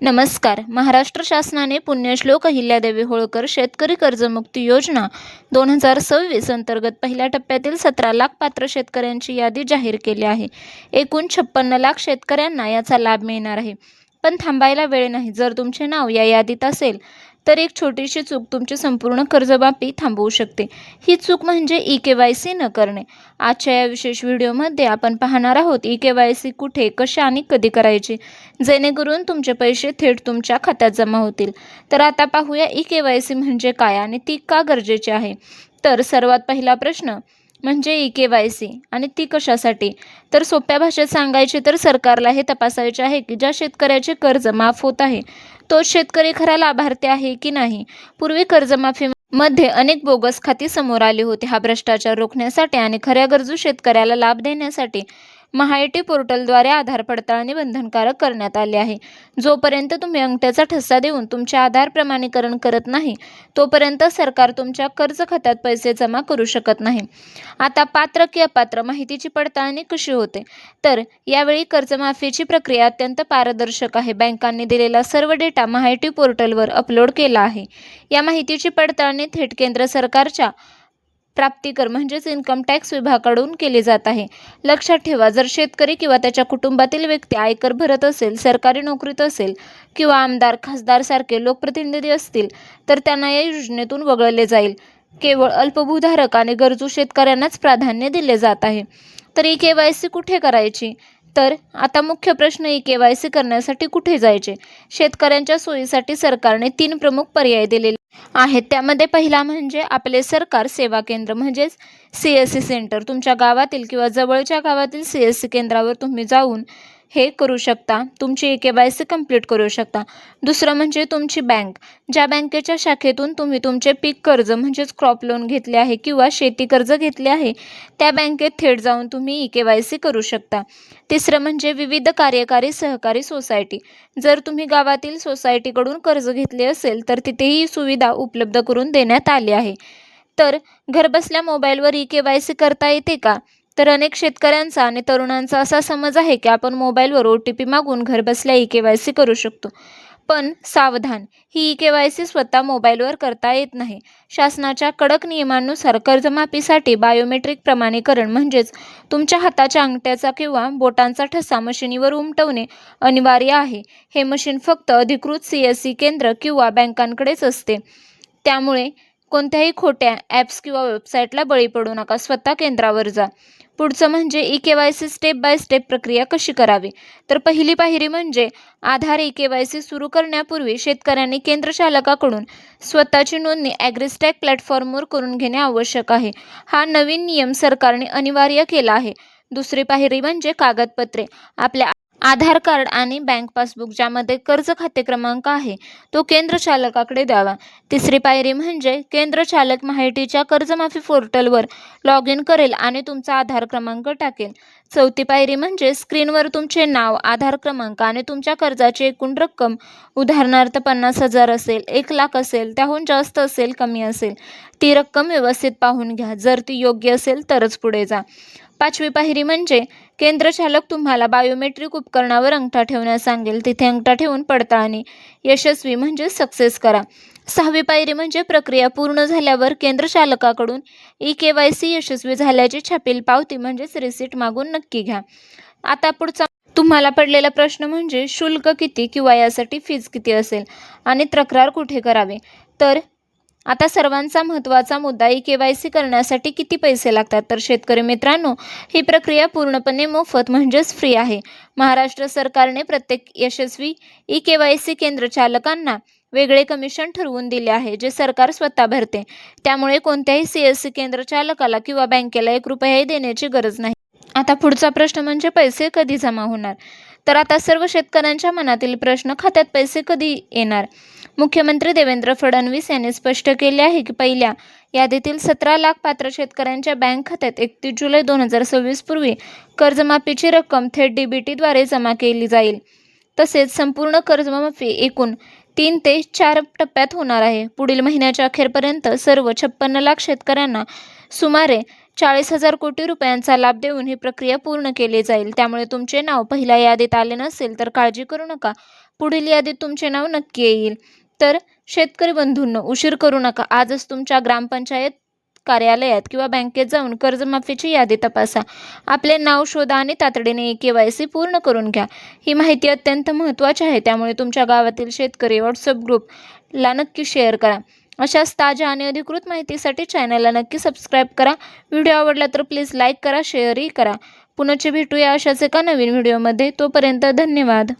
नमस्कार. महाराष्ट्र शासनाने पुण्यश्लोक अहिल्यादेवी होळकर शेतकरी कर्जमुक्ती योजना 2026 अंतर्गत पहिल्या टप्प्यातील 17 लाख पात्र शेतकऱ्यांची यादी जाहीर केली आहे. एकूण 56 लाख शेतकऱ्यांना याचा लाभ मिळणार आहे. पण थांबायला वेळ नाही. जर तुमचे नाव या यादीत असेल तर एक छोटीशी चूक तुमची संपूर्ण कर्जमाफी थांबवू शकते. ही चूक म्हणजे ई-के-वाय-सी न करणे. आजच्या या विशेष व्हिडिओमध्ये आपण पाहणार आहोत ई-के-वाय-सी कुठे, कशा आणि कधी करायची, जेणेकरून तुमचे पैसे थेट तुमच्या खात्यात जमा होतील. तर आता पाहूया ई-के-वाय-सी म्हणजे काय आणि ती का गरजेची आहे. तर सर्वात पहिला प्रश्न म्हणजे ई-के-वाय-सी आणि ती कशासाठी. तर सोप्या भाषेत सांगायचे तर सरकारला हे तपासायचे आहे की ज्या शेतकऱ्याचे कर्ज माफ होत आहे तोच शेतकरी खरा लाभार्थी आहे की नाही. पूर्वी कर्जमाफीमध्ये अनेक बोगस खाती समोर आली होती. हा भ्रष्टाचार रोखण्यासाठी आणि खऱ्या गरजू शेतकऱ्याला लाभ देण्यासाठी महाआयटी पोर्टलद्वारे आधार पडताळणी बंधनकारक करण्यात आले आहे. जोपर्यंत तुम्ही अंगठ्याचा ठसा देऊन तुमचे आधार प्रमाणीकरण करत नाही तोपर्यंत सरकार तुमच्या कर्ज खात्यात पैसे जमा करू शकत नाही. आता पात्र की अपात्र माहितीची पडताळणी कशी होते. तर यावेळी कर्जमाफीची प्रक्रिया अत्यंत पारदर्शक आहे. बँकांनी दिलेला सर्व डेटा महाआयटी पोर्टलवर अपलोड केला आहे. या माहितीची पडताळणी थेट केंद्र सरकारच्या प्राप्तिकर म्हणजेच इन्कम टॅक्स विभागाकडून केली जात आहे. लक्षात ठेवा, जर शेतकरी किंवा त्याच्या कुटुंबातील व्यक्ती आयकर भरत असेल, सरकारी नोकरीत असेल किंवा आमदार, खासदार सारखे लोकप्रतिनिधी असतील तर त्यांना या योजनेतून वगळले जाईल. केवळ अल्पभूधारक आणि गरजू शेतकऱ्यांनाच प्राधान्य दिले जात आहे. तर ई-के-वाय-सी कुठे करायची. तर आता मुख्य प्रश्न, ई-के-वाय-सी करण्यासाठी कुठे जायचे. शेतकऱ्यांच्या सोयीसाठी सरकारने 3 प्रमुख पर्याय दिलेले आहेत. त्यामध्ये पहिला म्हणजे आपले सरकार सेवा केंद्र म्हणजेच CSC सेंटर. तुमच्या गावातील किंवा जवळच्या गावातील CSC केंद्रावर तुम्ही जाऊन हे करू शकता, तुमची ई-के-वाय-सी कंप्लीट करू शकता. दुसरं म्हणजे तुमची बँक. ज्या बँकेच्या शाखेतून तुम्ही तुमचे पीक कर्ज म्हणजेच क्रॉप लोन घेतले आहे किंवा शेती कर्ज घेतले आहे त्या बँकेत थेट जाऊन तुम्ही ई-के-वाय-सी करू शकता. तिसरं म्हणजे विविध कार्यकारी सहकारी सोसायटी. जर तुम्ही गावातील सोसायटीकडून कर्ज घेतले असेल तर तिथेही ही सुविधा उपलब्ध करून देण्यात आली आहे. तर घरबसल्या मोबाईलवर ई-के-वाय-सी करता येते का. तर अनेक शेतकऱ्यांचा आणि तरुणांचा असा समज आहे की आपण मोबाईलवर OTP मागून घरबसल्या ई-के-वाय-सी करू शकतो. पण सावधान, ही ई-के-वाय-सी स्वतः मोबाईलवर करता येत नाही. शासनाच्या कडक नियमांनुसार कर्जमाफीसाठी बायोमेट्रिक प्रमाणीकरण म्हणजेच तुमच्या हाताच्या अंगठ्याचा किंवा बोटांचा ठसा मशिनीवर उमटवणे अनिवार्य आहे. हे मशीन फक्त अधिकृत CSC केंद्र किंवा बँकांकडेच असते. त्यामुळे कोणत्याही खोट्या ॲप्स किंवा वेबसाईटला बळी पडू नका. स्वतः केंद्रावर जा. पुढचं म्हणजे ई-के-वाय-सी स्टेप बाय स्टेप प्रक्रिया कशी करावी. तर पहिली पायरी म्हणजे आधार. ई-के-वाय-सी सुरू करण्यापूर्वी शेतकऱ्यांनी केंद्र चालकाकडून स्वतःची नोंदणी ॲग्रिस्टॅक प्लॅटफॉर्मवर करून घेणे आवश्यक आहे. हा नवीन नियम सरकारने अनिवार्य केला आहे. दुसरी पायरी म्हणजे कागदपत्रे. आपल्या आधार कार्ड आणि बँक पासबुक ज्यामध्ये कर्ज खाते क्रमांक आहे तो केंद्र चालकाकडे द्यावा. तिसरी पायरी म्हणजे केंद्र चालक महाआयटीच्या कर्जमाफी पोर्टलवर लॉग इन करेल आणि तुमचा आधार क्रमांक टाकेल. चौथी पायरी म्हणजे स्क्रीनवर तुमचे नाव, आधार क्रमांक आणि तुमच्या कर्जाची एकूण रक्कम, उदाहरणार्थ 50,000 असेल, 1,00,000 असेल, त्याहून जास्त असेल, कमी असेल, ती रक्कम व्यवस्थित पाहून घ्या. जर ती योग्य असेल तरच पुढे जा. पाचवी पायरी म्हणजे केंद्र चालक तुम्हाला बायोमेट्रिक उपकरणावर अंगठा ठेवण्यास सांगेल. तिथे अंगठा ठेवून पडताळणी यशस्वी म्हणजे सक्सेस करा. सहावी पायरी म्हणजे प्रक्रिया पूर्ण झाल्यावर केंद्र चालकाकडून ई-के-वाय-सी यशस्वी झाल्याची छापील पावती म्हणजेच रिसीट मागून नक्की घ्या. आता पुढचा तुम्हाला पडलेला प्रश्न म्हणजे शुल्क किती किंवा यासाठी फीज किती असेल आणि तक्रार कुठे करावी. तर आता सर्वांचा महत्त्वाचा मुद्दा, ई-के-वाय-सी करण्यासाठी किती पैसे लागतात. तर शेतकरी मित्रांनो, ही प्रक्रिया पूर्णपणे मोफत म्हणजेच फ्री आहे. महाराष्ट्र सरकारने प्रत्येक यशस्वी ई-के-वाय-सी केंद्र चालकांना वेगळे कमिशन ठरवून दिले आहे जे सरकार स्वतः भरते. त्यामुळे कोणत्याही CSC केंद्र चालकाला किंवा बँकेला 1 रुपयाही देण्याची गरज नाही. आता पुढचा प्रश्न म्हणजे पैसे कधी जमा होणार. तर आता सर्व शेतकऱ्यांच्या मनातील प्रश्न, खात्यात पैसे कधी येणार. मुख्यमंत्री देवेंद्र फडणवीस यांनी स्पष्ट केले आहे की पहिल्या यादीतील 17 लाख पात्र शेतकऱ्यांच्या बँक खात्यात 31 जुलै 2026 पूर्वी कर्जमाफीची रक्कम थेट DBTद्वारे जमा केली जाईल. तसेच संपूर्ण कर्जमाफी एकूण 3 ते 4 टप्प्यात होणार आहे. पुढील महिन्याच्या अखेरपर्यंत सर्व 56 लाख शेतकऱ्यांना सुमारे 40,000 कोटी रुपयांचा लाभ देऊन ही प्रक्रिया पूर्ण केली जाईल. त्यामुळे तुमचे नाव पहिल्या यादीत आले नसेल तर काळजी करू नका. पुढील यादीत तुमचे नाव नक्की येईल. तर शेतकरी बंधूंनो, उशीर करू नका. आजच तुमच्या ग्रामपंचायत कार्यालयात किंवा बँकेत जाऊन कर्जमाफीची यादी तपासा. आपले नाव शोधा आणि तातडीने KYC पूर्ण करून घ्या. ही माहिती अत्यंत महत्त्वाची आहे, त्यामुळे तुमच्या गावातील शेतकरी WhatsApp ग्रुपला नक्की शेअर करा. अशाच ताज्या आणि अधिकृत माहितीसाठी चॅनलला नक्की सबस्क्राईब करा. व्हिडिओ आवडला तर प्लीज लाईक करा, शेअरही करा. पुनश्च भेटूया अशाच एका नवीन व्हिडिओमध्ये. तोपर्यंत धन्यवाद.